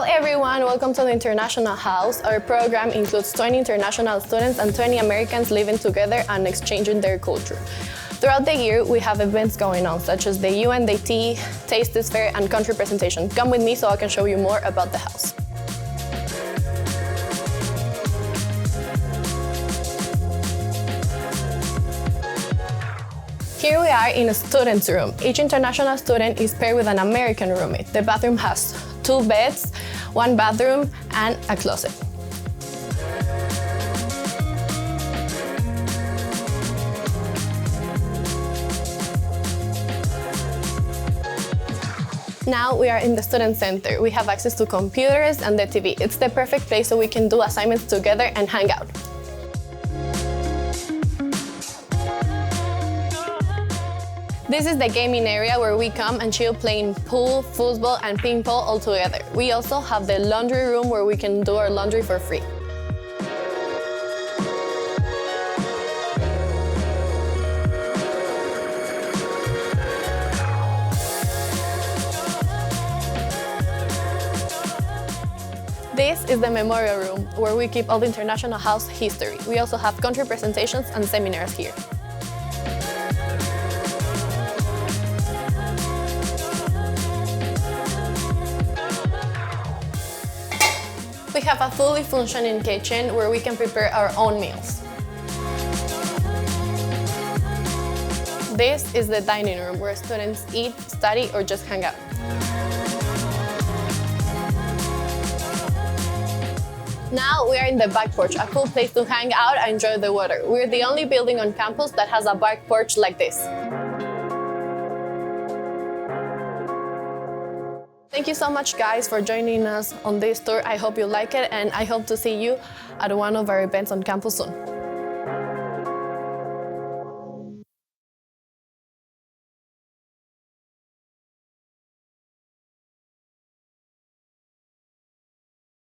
everyone, welcome to the International House. Our program includes 20 international students and 20 Americans living together and exchanging their culture. Throughout the year, we have events going on, such as the UNDT, Taste Fair, and Country Presentation. Come with me so I can show you more about the house. Here we are in a student's room. Each international student is paired with an American roommate. The bathroom has 2 beds, 1 bathroom, and a closet. Now we are in the student center. We have access to computers and the TV. It's the perfect place so we can do assignments together and hang out. This is the gaming area where we come and chill playing pool, football, and ping pong all together. We also have the laundry room where we can do our laundry for free. This is the memorial room where we keep all the International House history. We also have country presentations and seminars here. We have a fully functioning kitchen where we can prepare our own meals. This is the dining room where students eat, study, or just hang out. Now we are in the back porch, a cool place to hang out and enjoy the water. We're the only building on campus that has a back porch like this. Thank you so much, guys, for joining us on this tour. I hope you like it, and I hope to see you at one of our events on campus soon.